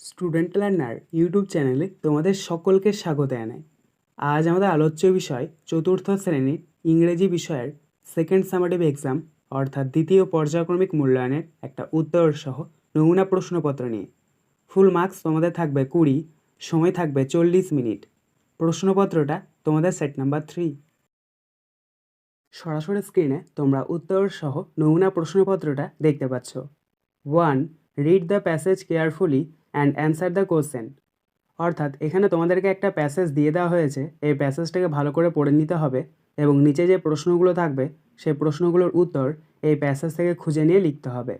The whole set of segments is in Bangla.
স্টুডেন্ট লার্নার ইউটিউব চ্যানেলে তোমাদের সকলকে স্বাগত জানাই। আজ আমাদের আলোচ্য বিষয় চতুর্থ শ্রেণীর ইংরেজি বিষয়ের সেকেন্ড সামেটিভ এক্সাম অর্থাৎ দ্বিতীয় পর্যায়ক্রমিক মূল্যায়নের একটা উত্তর সহ নমুনা প্রশ্নপত্র নিয়ে। ফুল মার্কস তোমাদের থাকবে 20, সময় থাকবে 40 মিনিট। প্রশ্নপত্রটা তোমাদের সেট নাম্বার 3। সরাসরি স্ক্রিনে তোমরা উত্তর সহ নমুনা প্রশ্নপত্রটা দেখতে পাচ্ছ। 1. Read the passage carefully and answer the question. অর্থাৎ এখানে তোমাদেরকে একটা প্যাসেজ দিয়ে দেওয়া হয়েছে, এই প্যাসেজটাকে ভালো করে পড়ে নিতে হবে এবং নিচে যে প্রশ্নগুলো থাকবে সেই প্রশ্নগুলোর উত্তর এই প্যাসেজ থেকে খুঁজে নিয়ে লিখতে হবে।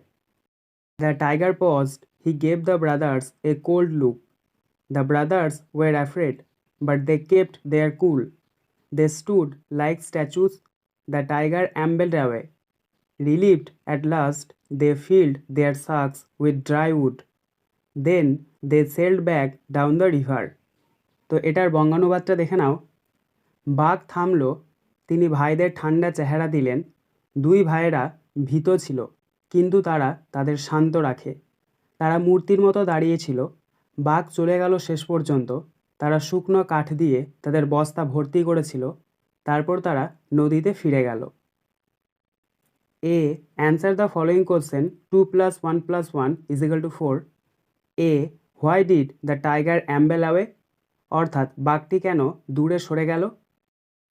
The tiger paused, he gave the brothers a cold look. The brothers were afraid, but they kept their cool. They stood like statues. The tiger ambled away. Relieved at last, they filled their sacks with dry wood. Then they sailed back down the river. তো এটার বঙ্গানুবাদটা দেখে নাও। বাঘ থামল, তিনি ভাইদের ঠান্ডা চেহারা দিলেন। দুই ভাইয়েরা ভীত ছিল, কিন্তু তারা তাদের শান্ত রাখে। তারা মূর্তির মতো দাঁড়িয়েছিল। বাঘ চলে গেল শেষ পর্যন্ত। তারা শুকনো কাঠ দিয়ে তাদের বস্তা ভর্তি করেছিল। তারপর তারা নদীতে ফিরে গেল। A. Answer the following question. 2 plus 1 plus 1 is equal to 4. A. Why did the tiger amble away? অর্থাৎ বাঘটি কেন দূরে সরে গেল?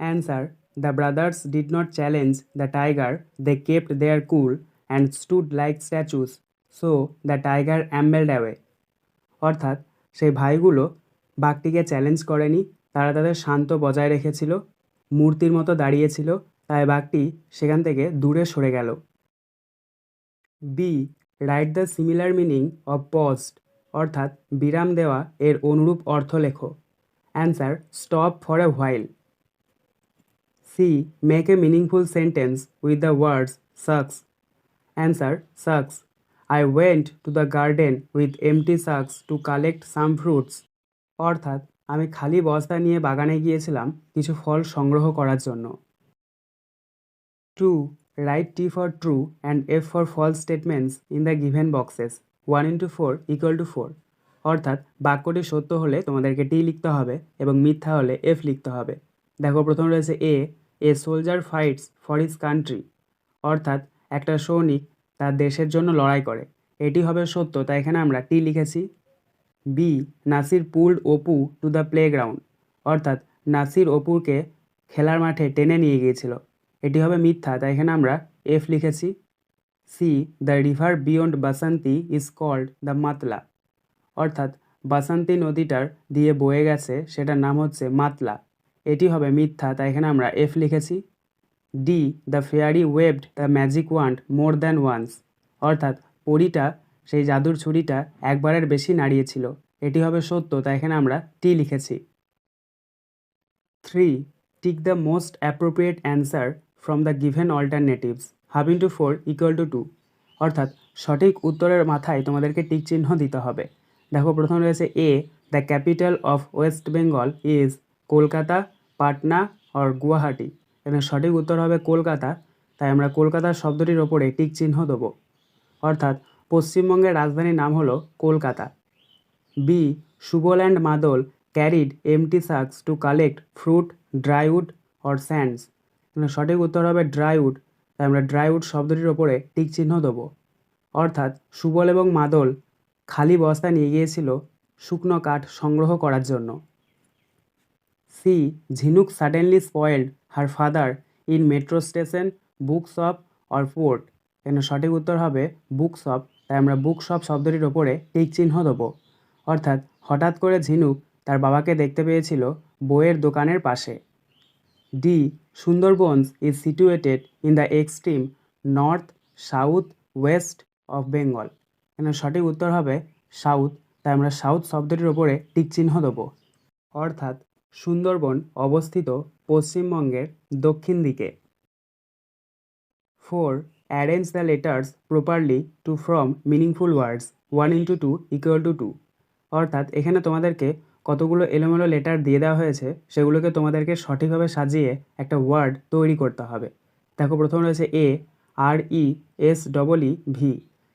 Answer. The brothers did not challenge the tiger. They kept their cool and stood like statues. So the tiger ambled away. অর্থাৎ সেই ভাইগুলো বাঘটিকে চ্যালেঞ্জ করেনি, তারা তাদের শান্ত বজায় রেখেছিল, মূর্তির মতো দাঁড়িয়েছিল, তাই বাঘটি সেখান থেকে দূরে সরে গেল। B. Write the similar meaning of paused. অর্থাৎ বিরাম দেওয়া এর অনুরূপ অর্থ লেখো। Answer. Stop for a while. C. Make a meaningful sentence with the words sucks. Answer. Sucks. I went to the garden with empty sacks to collect some fruits. অর্থাৎ আমি খালি বস্তা নিয়ে বাগানে গিয়েছিলাম কিছু ফল সংগ্রহ করার জন্য। 2. Write T for true and F for false statements in the given boxes. 1 into 4 equal to 4. অর্থাৎ বাক্যটি সত্য হলে তোমাদেরকে টি লিখতে হবে এবং মিথ্যা হলে এফ লিখতে হবে। দেখো, প্রথম রয়েছে a soldier fights for his country. অর্থাৎ একটা সৈনিক তার দেশের জন্য লড়াই করে, এটি হবে সত্য, তাই এখানে আমরা টি লিখেছি। B. Nasir pulled Apu to the playground. অর্থাৎ নাসির অপুকে খেলার মাঠে টেনে নিয়ে গিয়েছিল, এটি হবে মিথ্যা, তাই এখানে আমরা এফ লিখেছি। C. The river beyond Basanti is called the Matla. অর্থাৎ বাসন্তী নদীটার দিয়ে বয়ে গেছে সেটার নাম হচ্ছে মাতলা, এটি হবে মিথ্যা, তাই এখানে আমরা এফ লিখেছি। D. The fairy waved the magic wand more than once. অর্থাৎ পরীটা সেই জাদুর ছুরিটা একবারের বেশি নাড়িয়েছিল, এটি হবে সত্য, তাই এখানে আমরা টি লিখেছি। 3. Tick the most appropriate answer from the given alternatives. Half into 4 equal to 2। অর্থাৎ সঠিক উত্তরের মাথায় তোমাদেরকে টিক চিহ্ন দিতে হবে। দেখো, প্রথম রয়েছে the capital of West Bengal is Kolkata, Patna or Guwahati. এখানে সঠিক উত্তর হবে কলকাতা, তাই আমরা কলকাতা শব্দটির ওপরে টিক চিহ্ন দেবো। অর্থাৎ পশ্চিমবঙ্গের রাজধানীর নাম হলো Kolkata. B. Subal and Madal carried empty sacks to collect fruit, dried wood or sands. এখানে সঠিক উত্তর হবে ড্রাইউড, তাই আমরা ড্রাইউড শব্দটির ওপরে টিক চিহ্ন দেবো। অর্থাৎ সুবল এবং মাদল খালি বস্তা নিয়ে গিয়েছিল শুকনো কাঠ সংগ্রহ করার জন্য। সি. ঝিনুক suddenly spoiled her father in metro station, book shop or port. এখানে সঠিক উত্তর হবে বুক শপ, তাই আমরা বুক শপ শব্দটির ওপরে টিক চিহ্ন দেবো। অর্থাৎ হঠাৎ করে ঝিনুক তার বাবাকে দেখতে পেয়েছিল বইয়ের দোকানের পাশে। D. Sundarbans is situated in the extreme north, south, west of Bengal. এখানে সঠিক উত্তর হবে সাউথ, তাই আমরা সাউথ শব্দটির ওপরে টিক চিহ্ন দেবো। অর্থাৎ সুন্দরবন অবস্থিত পশ্চিমবঙ্গের দক্ষিণ দিকে। 4. Arrange the letters properly to form meaningful words. 1 into 2 equal to 2. অর্থাৎ এখানে তোমাদেরকে কতগুলো এলোমেলো লেটার দিয়ে দেওয়া হয়েছে, সেগুলোকে তোমাদেরকে সঠিকভাবে সাজিয়ে একটা ওয়ার্ড তৈরি করতে হবে। দেখো, প্রথম রয়েছে R E S double E V.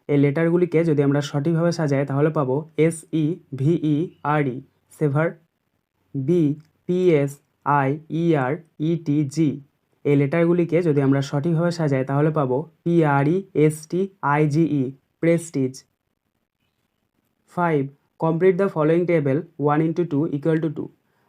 এই লেটারগুলিকে যদি আমরা সঠিকভাবে সাজাই তাহলে পাবো SEVERE সেভার, BPSIERETG। এই লেটারগুলিকে যদি আমরা সঠিকভাবে সাজাই তাহলে পাবো PRESTIGE Prestige. 5. Complete the following table 1:2 = 2।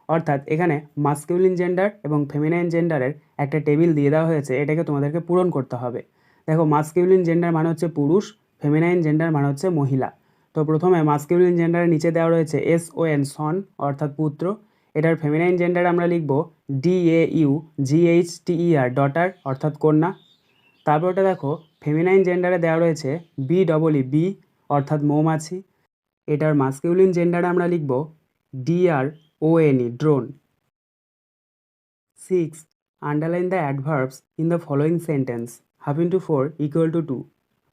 অর্থাৎ এখানে মাস্কিউলিন জেন্ডার এবং ফেমিনাইন জেন্ডারের একটা টেবিল দিয়ে দেওয়া হয়েছে, এটাকে তোমাদেরকে পূরণ করতে হবে। দেখো, মাস্কিউলিন জেন্ডার মানে হচ্ছে পুরুষ, ফেমিনাইন জেন্ডার মানে হচ্ছে মহিলা। তো প্রথমে মাস্কিউলিন জেন্ডারের নিচে দেওয়া রয়েছে SON সন অর্থাৎ পুত্র। এটার ফেমিনাইন জেন্ডার আমরা লিখব DAUGHTER ডটার অর্থাৎ কন্যা। তারপর ওটা দেখো, ফেমিনাইন জেন্ডারে দেওয়া রয়েছে BEE অর্থাৎ মৌমাছি। এটার মাস্কিউলিন জেন্ডারে আমরা লিখব DRONE drone. 6. Underline the adverbs in the following sentence 1/4 = 2।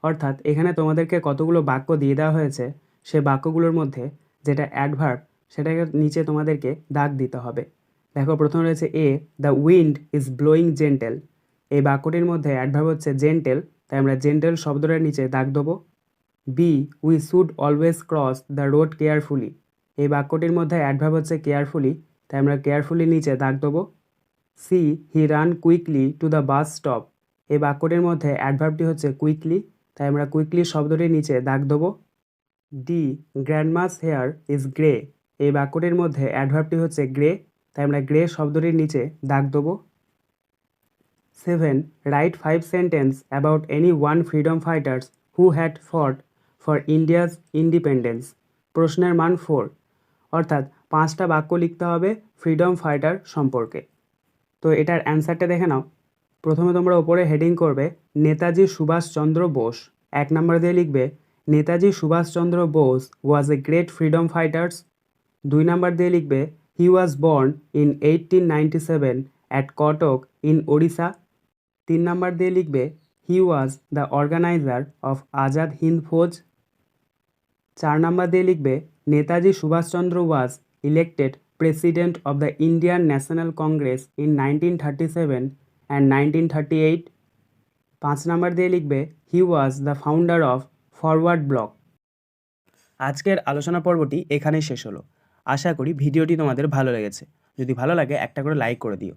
অর্থাৎ এখানে তোমাদেরকে কতগুলো বাক্য দিয়ে দেওয়া হয়েছে, সে বাক্যগুলোর মধ্যে যেটা অ্যাডভার্ব সেটাকে নিচে তোমাদেরকে দাগ দিতে হবে। দেখো, প্রথমে রয়েছে the wind is blowing gentle. এই বাক্যটির মধ্যে অ্যাডভার্ব হচ্ছে জেন্টেল, তাই আমরা জেন্টেল শব্দটার নিচে দাগ দেবো। We should always cross the road carefully. এই বাক্যটির মধ্যে অ্যাডভার্ব হচ্ছে কেয়ারফুলি, তাই আমরা কেয়ারফুলি নিচে দাগ দেবো। He ran quickly to the bus stop. এই বাক্যটির মধ্যে অ্যাডভার্বটি হচ্ছে কুইকলি, তাই আমরা কুইকলি শব্দটির নিচে দাগ দেবো। গ্র্যান্ডমাস হেয়ার ইজ গ্রে। এই বাক্যটির মধ্যে অ্যাডভার্বটি হচ্ছে গ্রে, তাই আমরা গ্রে শব্দটির নিচে দাগ দেবো। 7. Right 5 sentence about any one freedom fighters who had fought for India's independence. প্রশ্নের মান 4। অর্থাৎ 5টা বাক্য লিখতে হবে ফ্রিডম ফাইটার সম্পর্কে। তো এটার অ্যান্সারটা দেখে নাও। প্রথমে তোমরা ওপরে হেডিং করবে নেতাজি সুভাষচন্দ্র বোস। 1 নম্বর দিয়ে লিখবে Netaji Subhas Chandra Bose was a great freedom fighters. 2 নম্বর দিয়ে লিখবে he was born in 1897 at Cuttack in Odisha. 3 নম্বর দিয়ে লিখবে he was the organizer of Azad Hind Fauj. 4 নম্বর দিয়ে লিখবে Netaji Subhas Chandra was elected president of the Indian National Congress in 1937 and 1938। 5 নম্বর দিয়ে লিখবে he was the founder of forward bloc. আজকের আলোচনা পর্বটি এখানেই শেষ হলো। আশা করি ভিডিওটি তোমাদের ভালো লেগেছে। যদি ভালো লাগে একটা করে লাইক করে দিও।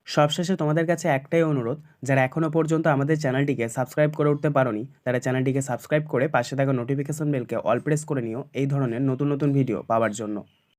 সবশেষে তোমাদের কাছে একটাই অনুরোধ, যারা এখনও পর্যন্ত আমাদের চ্যানেলটিকে সাবস্ক্রাইব করে উঠতে পারোনি তারা চ্যানেলটিকে সাবস্ক্রাইব করে পাশে থাকা নোটিফিকেশন বেলকে অল প্রেস করে নিও এই ধরনের নতুন নতুন ভিডিও পাওয়ার জন্য।